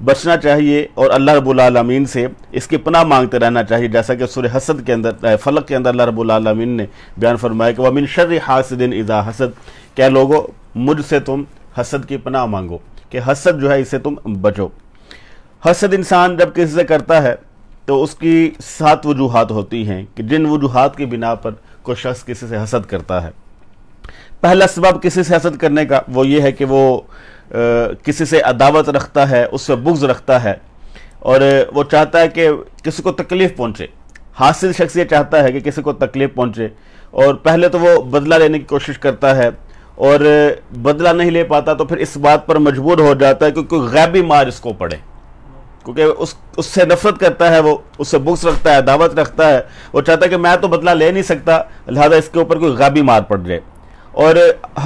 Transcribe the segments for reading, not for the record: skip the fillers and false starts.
بچنا چاہیے اور اللہ رب العالمین سے اس کی پناہ مانگتے رہنا چاہیے، جیسا کہ سورہ حسد کے اندر فلق کے اندر اللہ رب العالمین نے بیان فرمایا کہ وَمِن شَرِّ حَاسِدٍ اِذَا حَسَد، کہ لوگو مجھ سے تم حسد کی پناہ مانگو کہ حسد جو ہے اسے تم بچو۔ حسد انسان جب کسی سے کرتا ہے تو اس کی 7 وجوہات ہوتی ہیں کہ جن وجوہات کی بنا پر کوئی شخص کسی سے حسد کرتا ہے۔ پہلا سبب کسی سے حسد کرنے کا وہ یہ ہے کہ وہ کسی سے عداوت رکھتا ہے، اس سے بغض رکھتا ہے، اور وہ چاہتا ہے کہ کسی کو تکلیف پہنچے۔ حاسد شخص یہ چاہتا ہے کہ کسی کو تکلیف پہنچے، اور پہلے تو وہ بدلہ لینے کی کوشش کرتا ہے، اور بدلہ نہیں لے پاتا تو پھر اس بات پر مجبور ہو جاتا ہے کہ کوئی غیبی مار اس کو پڑے، کیونکہ اس سے نفرت کرتا ہے، وہ اس سے بغض رکھتا ہے، عداوت رکھتا ہے، وہ چاہتا ہے کہ میں تو بدلہ لے نہیں سکتا، لہذا اس کے اوپر کوئی غیبی مار پڑ جائے۔ اور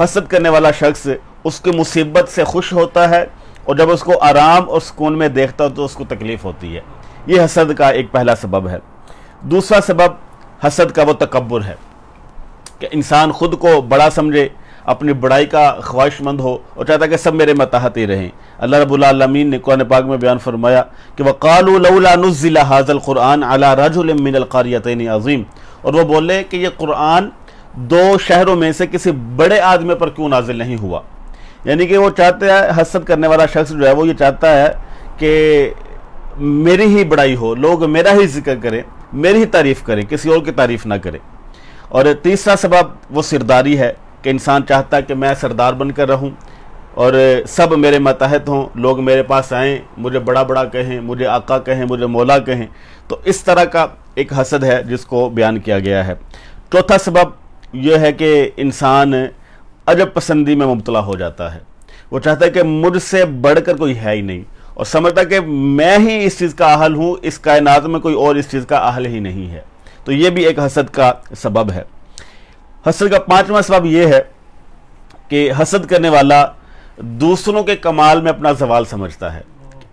حسد کرنے والا شخص اس کی مصیبت سے خوش ہوتا ہے، اور جب اس کو آرام اور سکون میں دیکھتا ہے تو اس کو تکلیف ہوتی ہے۔ یہ حسد کا ایک پہلا سبب ہے۔ دوسرا سبب حسد کا وہ تکبر ہے کہ انسان خود کو بڑا سمجھے، اپنی بڑائی کا خواہش مند ہو، اور چاہتا ہے کہ سب میرے متحت ہی رہیں۔ اللہ رب العالمین نے قرآن پاک میں بیان فرمایا کہ وَقَالُوا لَوْلَا نُزِّلَ هَذَا الْقُرْآنَ عَلَى رَجُلٍ مِّنَ الْقَرْيَتَيْنِ عَظِيمٍ، اور وہ بولے کہ یہ قرآن 2 شہروں میں سے کسی بڑے آدمی پر کیوں نازل نہیں ہوا۔ یعنی کہ وہ چاہتا ہے، حسد کرنے والا شخص جو ہے وہ یہ چاہتا ہے کہ میری ہی بڑائی ہو، لوگ میرا ہی ذکر کریں، میری ہی تعریف کریں، کسی اور کی تعریف نہ کریں۔ اور تیسرا سبب وہ سرداری ہے کہ انسان چاہتا ہے کہ میں سردار بن کر رہوں اور سب میرے ماتحت ہوں، لوگ میرے پاس آئیں، مجھے بڑا بڑا کہیں، مجھے آقا کہیں، مجھے مولا کہیں۔ تو اس طرح کا ایک حسد ہے جس کو بیان کیا گیا ہے۔ چوتھا سبب یہ ہے کہ انسان عجب پسندی میں مبتلا ہو جاتا ہے، وہ چاہتا ہے کہ مجھ سے بڑھ کر کوئی ہے ہی نہیں، اور سمجھتا کہ میں ہی اس چیز کا اہل ہوں، اس کائنات میں کوئی اور اس چیز کا اہل ہی نہیں ہے۔ تو یہ بھی ایک حسد کا سبب ہے۔ حسد کا 5واں سبب یہ ہے کہ حسد کرنے والا دوسروں کے کمال میں اپنا زوال سمجھتا ہے۔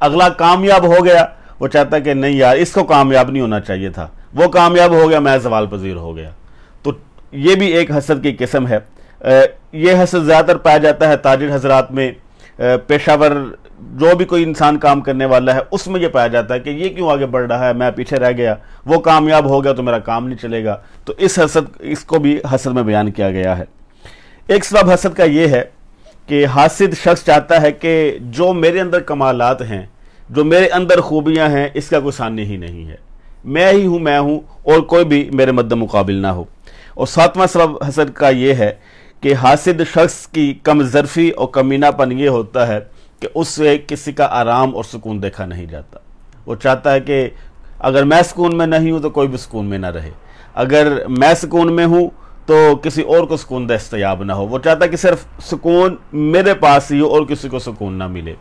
اگلا کامیاب ہو گیا، وہ چاہتا ہے کہ نہیں یار اس کو کامیاب نہیں ہونا چاہیے تھا، وہ کامیاب ہو گیا، میں زوال پذیر ہو گیا۔ تو یہ بھی ایک حسد کی قسم ہے۔ یہ حسد زیادہ تر پایا جاتا ہے تاجر حضرات میں، پیشہ ور جو بھی کوئی انسان کام کرنے والا ہے اس میں یہ پایا جاتا ہے کہ یہ کیوں آگے بڑھ رہا ہے، میں پیچھے رہ گیا، وہ کامیاب ہو گیا تو میرا کام نہیں چلے گا۔ تو اس کو بھی حسد میں بیان کیا گیا ہے۔ ایک سبب حسد کا یہ ہے کہ حاسد شخص چاہتا ہے کہ جو میرے اندر کمالات ہیں، جو میرے اندر خوبیاں ہیں، اس کا کوئی ثانی ہی نہیں ہے، میں ہی ہوں، میں ہوں، اور کوئی بھی میرے مد مقابل نہ ہو۔ اور 7واں سبب حسد کا یہ ہے کہ حاسد شخص کی کم ظرفی اور کمینہ پن یہ ہوتا ہے کہ اس سے کسی کا آرام اور سکون دیکھا نہیں جاتا۔ وہ چاہتا ہے کہ اگر میں سکون میں نہیں ہوں تو کوئی بھی سکون میں نہ رہے، اگر میں سکون میں ہوں تو کسی اور کو سکون دستیاب نہ ہو، وہ چاہتا ہے کہ صرف سکون میرے پاس ہی ہو اور کسی کو سکون نہ ملے۔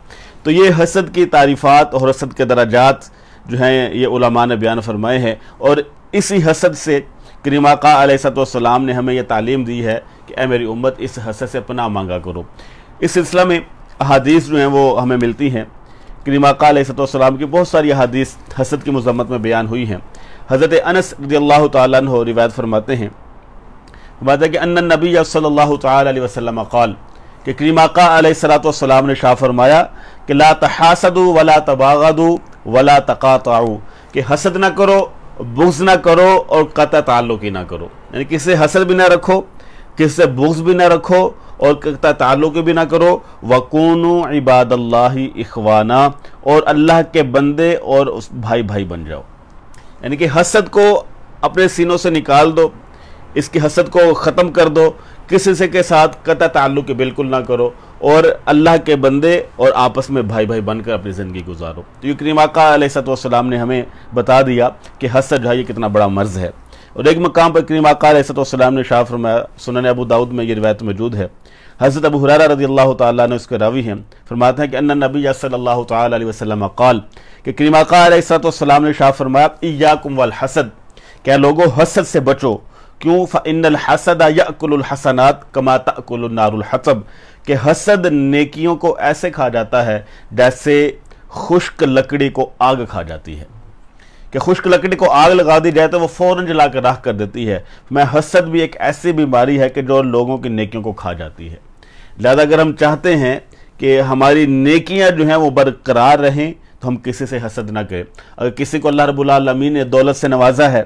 تو یہ حسد کی تعریفات اور حسد کے درجات جو ہیں یہ علماء نے بیان فرمائے ہیں، اور اسی حسد سے کریم آقا علیہ السلام نے ہمیں یہ تعلیم دی ہے کہ اے میری امت اس حسد سے پناہ مانگا کرو۔ اس سلسلہ میں احادیث جو ہیں وہ ہمیں ملتی ہیں۔ کریم آقا علیہ السلام کی بہت ساری احادیث حسد کی مذمت میں بیان ہوئی ہیں۔ حضرت انس رضی اللہ تعالیٰ عنہ روایت فرماتے ہیں کہ ان النبی صلی اللہ تعالیٰ علیہ وسلم قال، کہ کریم آقا علیہ السلام نے شاہ فرمایا کہ لا تحاسدوا ولا تباغضوا ولا تقاطعوا، کہ حسد نہ کرو، بغض نہ کرو، اور قطع تعلق ہی نہ کرو۔ یعنی کسی سے حسد بھی نہ رکھو، کسی سے بغض بھی نہ رکھو، اور قطع تعلق بھی نہ کرو۔ وَكُونُوا عِبَادَ اللَّهِ إِخْوَانًا، اور اللہ کے بندے اور بھائی بھائی بن جاؤ۔ یعنی کہ حسد کو اپنے سینوں سے نکال دو، اس کی حسد کو ختم کر دو، کسی سے کے ساتھ قطع تعلق بالکل نہ کرو، اور اللہ کے بندے اور آپس میں بھائی بھائی بن کر اپنی زندگی گزارو۔ تو یہ کریم آقا علیہ السلام نے ہمیں بتا دیا کہ حسد جو ہے یہ کتنا بڑا مرض ہے۔ اور ایک مقام پر کریم آقا علیہ السلام نے شاہ فرمایا، سنن ابو داؤد میں یہ روایت موجود ہے، حضرت ابو ہریرہ رضی اللہ تعالیٰ عنہ اس کے راوی ہیں، فرماتے ہیں کہ ان النبی صلی اللہ تعالیٰ علیہ وسلم قال، کہ کریم آقا علیہ السلام نے شاہ فرمایا ایاکم والحسد، کہ لوگو حسد سے بچو، کیوں؟ فإن الحسد یأکل الحسنات کما تأکل النار الحطب، کہ حسد نیکیوں کو ایسے کھا جاتا ہے جیسے خشک لکڑی کو آگ کھا جاتی ہے، کہ خشک لکڑی کو آگ لگا دی جائے تو وہ فوراً جلا کر راکھ کر دیتی ہے۔ میں حسد بھی ایک ایسی بیماری ہے کہ جو لوگوں کی نیکیوں کو کھا جاتی ہے۔ لہذا اگر ہم چاہتے ہیں کہ ہماری نیکیاں جو ہیں وہ برقرار رہیں تو ہم کسی سے حسد نہ کریں۔ اگر کسی کو اللہ رب العالمین نے دولت سے نوازا ہے،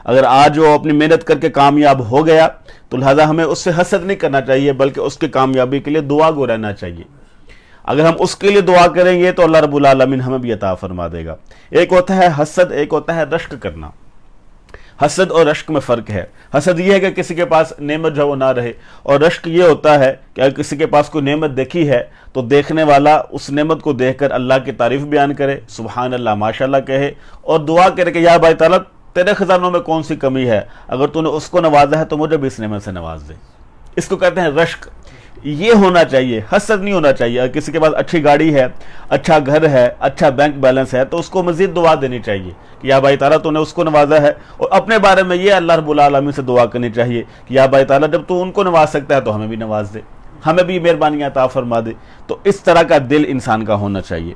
اگر آج وہ اپنی محنت کر کے کامیاب ہو گیا، تو لہذا ہمیں اس سے حسد نہیں کرنا چاہیے، بلکہ اس کی کامیابی کے لیے دعا گو رہنا چاہیے۔ اگر ہم اس کے لیے دعا کریں گے تو اللہ رب العالمین ہمیں بھی عطا فرما دے گا۔ ایک ہوتا ہے حسد، ایک ہوتا ہے رشک کرنا۔ حسد اور رشک میں فرق ہے۔ حسد یہ ہے کہ کسی کے پاس نعمت جو وہ نہ رہے، اور رشک یہ ہوتا ہے کہ اگر کسی کے پاس کوئی نعمت دیکھی ہے تو دیکھنے والا اس نعمت کو دیکھ کر اللہ کی تعریف بیان کرے، سبحان اللہ، ماشاءاللہ کہے، اور دعا کرے کہ یا بھائی تعالیٰ تیرے خزانوں میں کون سی کمی ہے، اگر تو نے اس کو نوازا ہے تو مجھے بھی اس نعمت سے نواز دے۔ اس کو کہتے ہیں رشک۔ یہ ہونا چاہیے، حسد نہیں ہونا چاہیے۔ اگر کسی کے پاس اچھی گاڑی ہے، اچھا گھر ہے، اچھا بینک بیلنس ہے، تو اس کو مزید دعا دینی چاہیے کہ یا بھائی تعالیٰ تو نے اس کو نوازا ہے، اور اپنے بارے میں یہ اللہ رب العالمین سے دعا کرنی چاہیے کہ یا بھائی تعالیٰ جب تو ان کو نواز سکتا ہے تو ہمیں بھی نواز دے، ہمیں بھی مہربانی عطا فرما دے۔ تو اس طرح کا دل انسان کا ہونا چاہیے۔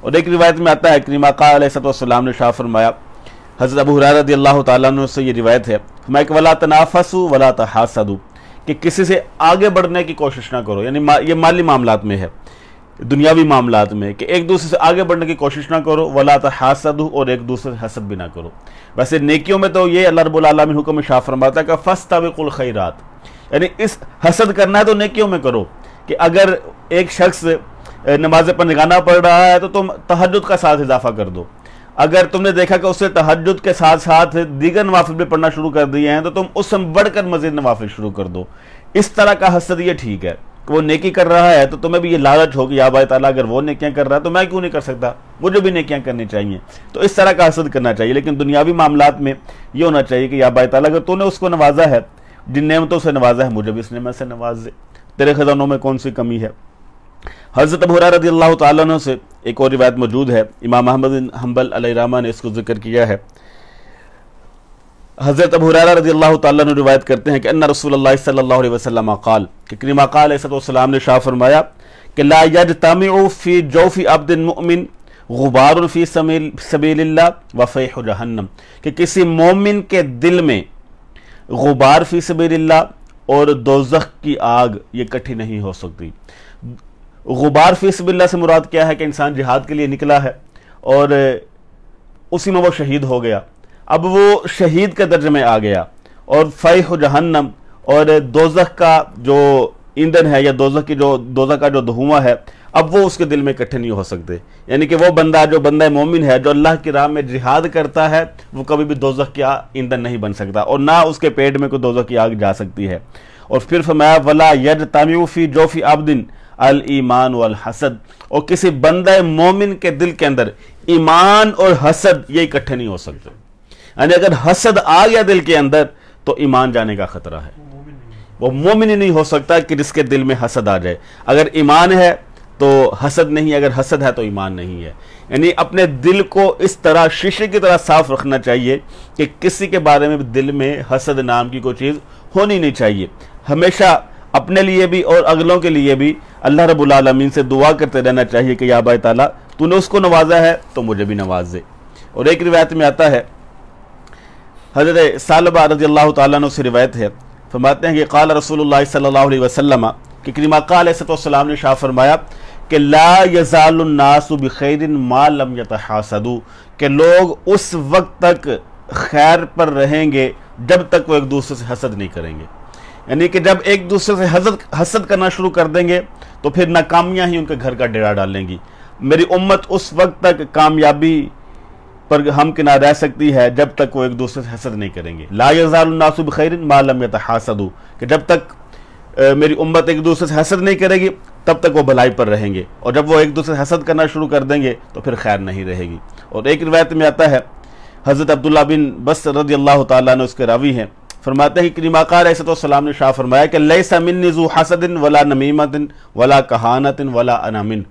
اور ایک روایت میں آتا ہے کہ آقا علیہ السلام نے ارشاد فرمایا، حضرت ابو ہریرہ رضی اللہ تعالیٰ عنہ سے یہ روایت ہے، فرمایا کہ وَلَا تَنَافَسُوا وَلَا تَحَاسَدُوا، کہ کسی سے آگے بڑھنے کی کوشش نہ کرو، یعنی یہ مالی معاملات میں ہے، دنیاوی معاملات میں، کہ ایک دوسرے سے آگے بڑھنے کی کوشش نہ کرو، وَلَا تَحَاسَدُوا، اور ایک دوسرے سے حسد بھی نہ کرو۔ ویسے نیکیوں میں تو یہ اللہ رب العالمین حکم ارشاد فرماتا ہے کہ فَاسْتَبِقُوا الْخَيْرَاتِ، یعنی اس حسد کرنا ہے تو نیکیوں میں کرو، کہ اگر ایک شخص نماز پنجگانہ پڑھ رہا ہے تو تم تہجد کا ساتھ اضافہ کر دو۔ اگر تم نے دیکھا کہ اسے تہجد کے ساتھ ساتھ دیگر نوافل بھی پڑھنا شروع کر دیے ہیں تو تم اس سے بڑھ کر مزید نوافل شروع کر دو۔ اس طرح کا حسد یہ ٹھیک ہے کہ وہ نیکی کر رہا ہے تو تمہیں بھی یہ لالچ ہو کہ یا بھائی تعالیٰ اگر وہ نیکیاں کر رہا ہے تو میں کیوں نہیں کر سکتا، مجھے بھی نیکیاں کرنی چاہیے۔ تو اس طرح کا حسد کرنا چاہیے۔ لیکن دنیاوی معاملات میں یہ ہونا چاہیے کہ یا بھائی تعالیٰ اگر تو نے اس کو نوازا ہے، جن نعمتوں سے نوازا ہے، مجھے بھی اس نعمت سے نواز دے، تیرے خزانوں میں کون سی کمی ہے۔ حضرت ابو ہریرہ رضی اللہ تعالیٰ عنہ سے ایک اور روایت موجود ہے، امام احمد بن حنبل علیہ رحمہ نے اس کو ذکر کیا ہے۔ حضرت ابو ہریرہ رضی اللہ تعالیٰ عنہ روایت کرتے ہیں کہ ان رسول اللہ صلی اللہ علیہ وسلم قال، کہ کریم آقا علیہ السلام نے ارشاد فرمایا کہ لا یجتمع فی جوف عبد مؤمن غبار فی سبیل اللہ وفیح جہنم، کہ کسی مومن کے دل میں غبار فی سبیل اللہ اور دوزخ کی آگ یہ اکٹھی نہیں ہو سکتی۔ غبار فی سبیل اللہ سے مراد کیا ہے کہ انسان جہاد کے لیے نکلا ہے اور اسی میں وہ شہید ہو گیا، اب وہ شہید کے درجے میں آ گیا، اور فیح جہنم اور دوزخ کا جو ایندھن ہے یا دوزخ کا جو دھواں ہے، اب وہ اس کے دل میں اکٹھے نہیں ہو سکتے۔ یعنی کہ وہ بندہ جو بندہ مومن ہے، جو اللہ کی راہ میں جہاد کرتا ہے، وہ کبھی بھی دوزخ کا ایندھن نہیں بن سکتا، اور نہ اس کے پیٹ میں کوئی دوزخ کی آگ جا سکتی ہے۔ اور پھر فرمایا وَلَا يَجْتَمِعُ فِي جَوْفِ عَبْدٍ الایمان والحسد، اور کسی بندہ مومن کے دل کے اندر ایمان اور حسد یہ اکٹھے نہیں ہو سکتے۔ یعنی اگر حسد آ گیا دل کے اندر تو ایمان جانے کا خطرہ ہے، وہ مومن ہی نہیں ہو سکتا کہ جس کے دل میں حسد آ جائے۔ اگر ایمان ہے تو حسد نہیں، اگر حسد ہے تو ایمان نہیں ہے۔ یعنی اپنے دل کو اس طرح شیشے کی طرح صاف رکھنا چاہیے کہ کسی کے بارے میں دل میں حسد نام کی کوئی چیز ہونی نہیں چاہیے۔ ہمیشہ اپنے لیے بھی اور اگلوں کے لیے بھی اللہ رب العالمین سے دعا کرتے رہنا چاہیے کہ یا بھائی تعالیٰ تو نے اس کو نوازا ہے تو مجھے بھی نواز دے۔ اور ایک روایت میں آتا ہے، حضرت ثعلبہ رضی اللہ تعالیٰ عنہ سے روایت ہے، فرماتے ہیں کہ قال رسول اللہ صلی اللہ علیہ وسلم، کہ کریم آقا علیہ السلام نے ارشاد فرمایا کہ لا یزال الناس بخیر ما لم یتحاسدوا، کہ لوگ اس وقت تک خیر پر رہیں گے جب تک وہ ایک دوسرے سے حسد نہیں کریں گے۔ یعنی کہ جب ایک دوسرے سے حسد کرنا شروع کر دیں گے تو پھر ناکامیاں ہی ان کے گھر کا ڈیرا ڈالیں گی۔ میری امت اس وقت تک کامیابی پر ہمکنار رہ سکتی ہے جب تک وہ ایک دوسرے سے حسد نہیں کریں گے۔ لا یزال الناس بخیر ما لم یتحاسدوا، کہ جب تک میری امت ایک دوسرے سے حسد نہیں کرے گی تب تک وہ بھلائی پر رہیں گے، اور جب وہ ایک دوسرے سے حسد کرنا شروع کر دیں گے تو پھر خیر نہیں رہے گی۔ اور ایک روایت میں آتا ہے، حضرت عبداللہ بن بصر رضی اللہ تعالیٰ عنہ اس کے راوی ہیں، فرماتے ہیں کہ کریم آقا علیہ السلام نے ارشاد فرمایا کہ لیس منی ذو حسد ولا نمیمت ولا کہانت ولا انامن،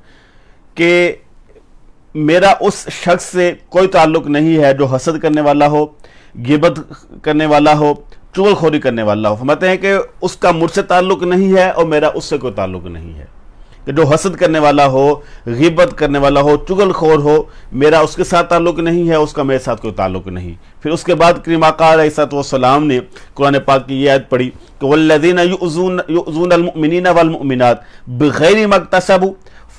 کہ میرا اس شخص سے کوئی تعلق نہیں ہے جو حسد کرنے والا ہو، غیبت کرنے والا ہو، چغل خوری کرنے والا ہو۔ فرماتے ہیں کہ اس کا مجھ سے تعلق نہیں ہے اور میرا اس سے کوئی تعلق نہیں ہے، کہ جو حسد کرنے والا ہو، غیبت کرنے والا ہو، چغل خور ہو، میرا اس کے ساتھ تعلق نہیں ہے، اس کا میرے ساتھ کوئی تعلق نہیں۔ پھر اس کے بعد کریم آقا علیہ السلام نے قرآن پاک کی یہ آیت پڑھی کہ والذین یؤذون المؤمنین والمؤمنات بغیر ما اکتسبوا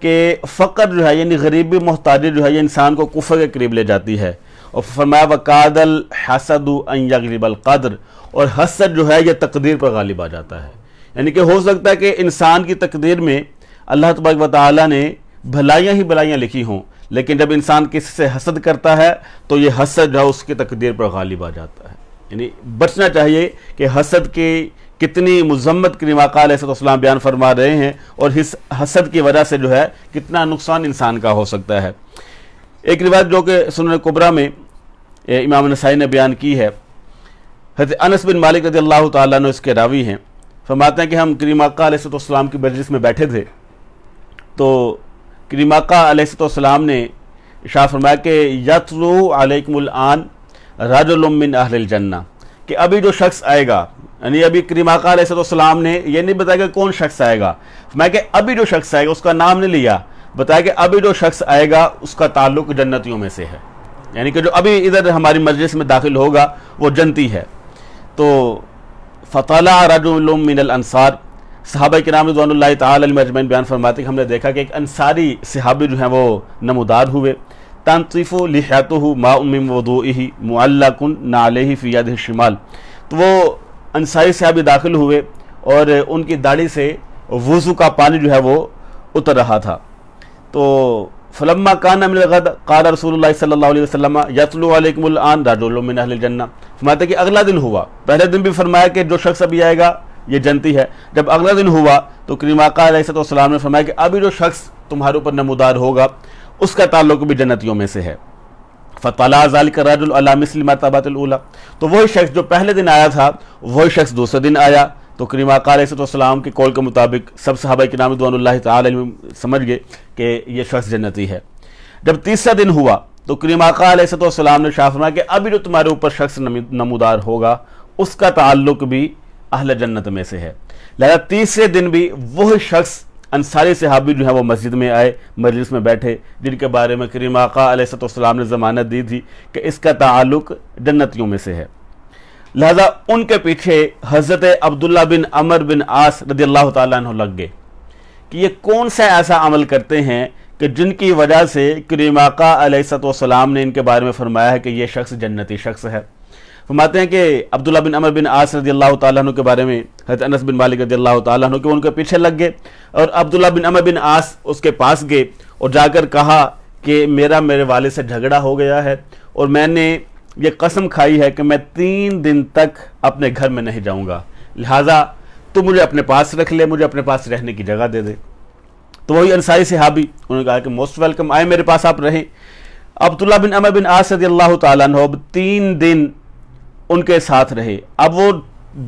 کہ فقر جو ہے یعنی غریبی محتاجی جو ہے یہ انسان کو کفر کے قریب لے جاتی ہے، اور فرمایا وَقَادَ الْحَسَدُ أَن يَغْلِبَ الْقَدْرَ، اور حسد جو ہے یہ تقدیر پر غالب آ جاتا ہے، یعنی کہ ہو سکتا ہے کہ انسان کی تقدیر میں اللہ تبارک و تعالیٰ نے بھلائیاں ہی بھلائیاں لکھی ہوں، لیکن جب انسان کسی سے حسد کرتا ہے تو یہ حسد جو ہے اس کی تقدیر پر غالب آ جاتا ہے۔ یعنی بچنا چاہیے کہ حسد کی کتنی مذمت کریم آقا علیہ السلام بیان فرما رہے ہیں، اور اس حسد کی وجہ سے جو ہے کتنا نقصان انسان کا ہو سکتا ہے۔ ایک روایت جو کہ سنن کبریٰ میں امام نسائی نے بیان کی ہے، حضرت انس بن مالک رضی اللہ تعالیٰ عنہ اس کے راوی ہیں، فرماتے ہیں کہ ہم کریم آقا علیہ السلام کی مجلس میں بیٹھے تھے، تو کریم آقا علیہ السلام نے ارشاد فرمایا کہ یتلو علیکم الآن رجل من اہل الجنہ، کہ ابھی جو شخص آئے گا، یعنی ابھی کریم آقا علیہ السلام نے یہ نہیں بتایا کہ کون شخص آئے گا، فرمایا کہ ابھی جو شخص آئے گا اس کا نام نہیں لیا، بتایا کہ ابھی جو شخص آئے گا اس کا تعلق جنتیوں میں سے ہے، یعنی کہ جو ابھی ادھر ہماری مجلس میں داخل ہوگا وہ جنتی ہے۔ تو فطلع رجل من الانصار، صحابہ کرام رضوان اللہ تعالی علیہم اجمعین بیان فرماتے ہیں کہ ہم نے دیکھا کہ ایک انصاری صحابی جو ہیں وہ نمودار ہوئے، تنطف لحیته ماء من وضوئه معلق نعلیہ فی یدہ الشمال، تو وہ انصاری صحابی داخل ہوئے اور ان کی داڑھی سے وضو کا پانی جو ہے وہ اتر رہا تھا۔ تو فلما کان من الغد قال رسول اللہ صلی اللہ علیہ وسلم یتلو علیکم الآن رجل من اہل الجنہ، فرماتے کہ اگلا دن ہوا، پہلے دن بھی فرمایا کہ جو شخص ابھی آئے گا یہ جنتی ہے، جب اگلا دن ہوا تو کریم آقا علیہ السلام نے فرمایا کہ ابھی جو شخص تمہارے اوپر نمودار ہوگا اس کا تعلق بھی جنتیوں میں سے ہے۔ فطلع ذلک الرجل علی مثل مرتبۃ الاولی، تو وہی شخص جو پہلے دن آیا تھا وہی شخص دوسرے دن آیا، تو کریم آقا علیہ السلام کے قول کے مطابق سب صحابہ کرام رضوان اللہ تعالی علیہم سمجھ گئے کہ یہ شخص جنتی ہے۔ جب تیسرا دن ہوا تو کریم آقا علیہ السلام نے ارشاد فرمایا کہ ابھی جو تمہارے اوپر شخص نمودار ہوگا اس کا تعلق بھی اہل جنت میں سے ہے، لہذا تیسرے دن بھی وہی شخص انصاری صحابی جو ہے وہ مسجد میں آئے، مجلس میں بیٹھے، جن کے بارے میں کریم آقا علیہ السلام نے ضمانت دی تھی کہ اس کا تعلق جنتیوں میں سے ہے، لہذا ان کے پیچھے حضرت عبداللہ بن عمر بن عاص رضی اللہ تعالیٰ عنہ لگ گئے کہ یہ کون سا ایسا عمل کرتے ہیں کہ جن کی وجہ سے کریم آقا علیہ السلام نے ان کے بارے میں فرمایا ہے کہ یہ شخص جنتی شخص ہے۔ فرماتے ہیں کہ عبداللہ بن عمر بن عاص رضی اللہ تعالیٰ عنہ کے بارے میں حضرت انس بن مالک رضی اللہ تعالیٰ عنہ کہ ان کے پیچھے لگ گئے، اور عبداللہ بن عمر بن عاص اس کے پاس گئے اور جا کر کہا کہ میرے والد سے جھگڑا ہو گیا ہے، اور میں نے یہ قسم کھائی ہے کہ میں 3 دن تک اپنے گھر میں نہیں جاؤں گا، لہٰذا تو مجھے اپنے پاس رکھ لے، مجھے اپنے پاس رہنے کی جگہ دے دے۔ تو وہی انصاری صحابی انہوں نے کہا کہ موسٹ ویلکم، آئے میرے پاس آپ رہیں۔ عبداللہ بن عمر بن عاص رضی اللہ تعالیٰ عنہ 3 دن ان کے ساتھ رہے۔ اب وہ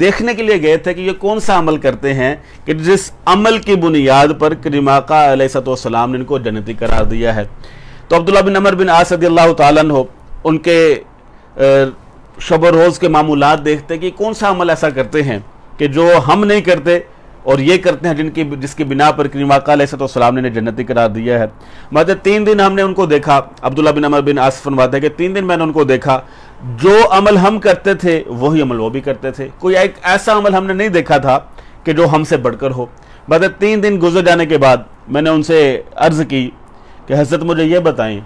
دیکھنے کے لیے گئے تھے کہ یہ کون سا عمل کرتے ہیں کہ جس عمل کی بنیاد پر کریم آقا علیہ السلام نے ان کو جنتی قرار دیا ہے۔ تو عبداللہ بن عمر بن عاص رضی اللہ تعالیٰ عنہ ان کے شب و روز کے معمولات دیکھتے کہ کون سا عمل ایسا کرتے ہیں کہ جو ہم نہیں کرتے اور یہ کرتے ہیں جس کی بنا پر کریم آقا علیہ السلام نے جنتی قرار دیا ہے۔ مطلب 3 دن ہم نے ان کو دیکھا، عبداللہ بن عمر بن عاص فرماتے ہیں کہ 3 دن میں نے ان کو دیکھا، جو عمل ہم کرتے تھے وہی عمل وہ بھی کرتے تھے، کوئی ایک ایسا عمل ہم نے نہیں دیکھا تھا کہ جو ہم سے بڑھ کر ہو۔ مطلب 3 دن گزر جانے کے بعد میں نے ان سے عرض کی کہ حضرت مجھے یہ بتائیں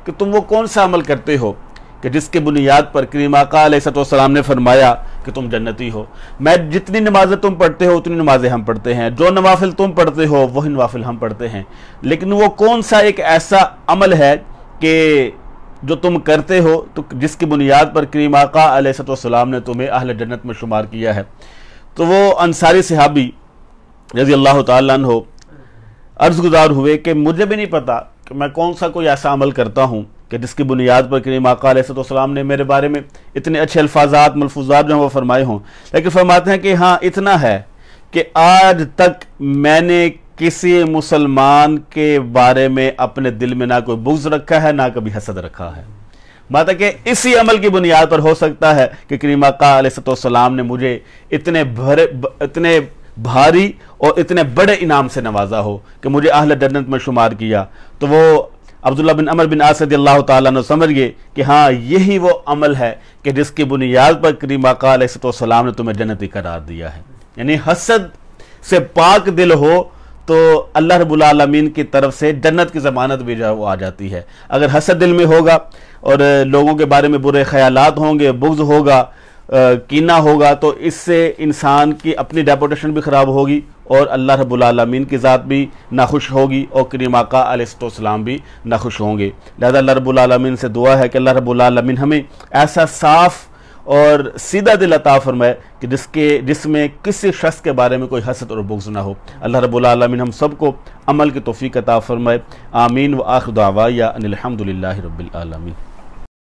کہ تم وہ کون سا عمل کرتے ہو کہ جس کی بنیاد پر کریم آقا علیہ السلام نے فرمایا کہ تم جنتی ہو؟ میں جتنی نمازیں تم پڑھتے ہو اتنی نمازیں ہم پڑھتے ہیں، جو نوافل تم پڑھتے ہو وہی نوافل ہم پڑھتے ہیں، لیکن وہ کون سا ایک ایسا عمل ہے کہ جو تم کرتے ہو تو جس کی بنیاد پر کریم آقا علیہ السلام نے تمہیں اہل جنت میں شمار کیا ہے؟ تو وہ انصاری صحابی رضی اللہ تعالیٰ عنہ عرض گزار ہوئے کہ مجھے بھی نہیں پتا کہ میں کون سا کوئی ایسا عمل کرتا ہوں کہ جس کی بنیاد پر کریم آقا علیہ السلام نے میرے بارے میں اتنے اچھے الفاظات ملفوظات جو ہیں وہ فرمائے ہوں، لیکن فرماتے ہیں کہ ہاں اتنا ہے کہ آج تک میں نے کسی مسلمان کے بارے میں اپنے دل میں نہ کوئی بغض رکھا ہے نہ کبھی حسد رکھا ہے، بات ہے کہ اسی عمل کی بنیاد پر ہو سکتا ہے کہ کریم آقا علیہ السلام نے مجھے اتنے بھاری اور اتنے بڑے انعام سے نوازا ہو کہ مجھے اہل جنت میں شمار کیا۔ تو وہ عبداللہ بن عمر بن عاص رضی اللہ تعالیٰ عنہ سمجھ گئے کہ ہاں یہی وہ عمل ہے کہ جس کی بنیاد پر کریم آقا علیہ السلام نے تمہیں جنتی قرار دیا ہے، یعنی حسد سے پاک دل ہو تو اللہ رب العالمین کی طرف سے جنت کی ضمانت بھی جو ہے وہ آ جاتی ہے۔ اگر حسد دل میں ہوگا اور لوگوں کے بارے میں برے خیالات ہوں گے، بغض ہوگا، کینہ ہوگا، تو اس سے انسان کی اپنی ریپوٹیشن بھی خراب ہوگی اور اللہ رب العالمین کی ذات بھی ناخوش ہوگی اور کریم آقا علیہ السلام بھی ناخوش ہوں گے۔ لہذا اللہ رب العالمین سے دعا ہے کہ اللہ رب العالمین ہمیں ایسا صاف اور سیدھا دل عطا فرمائے کہ جس میں کسی شخص کے بارے میں کوئی حسد اور بغض نہ ہو۔ اللہ رب العالمین ہم سب کو عمل کی توفیق عطا فرمائے۔ آمین۔ وآخر دعوایا ان الحمدللہ رب العالمین۔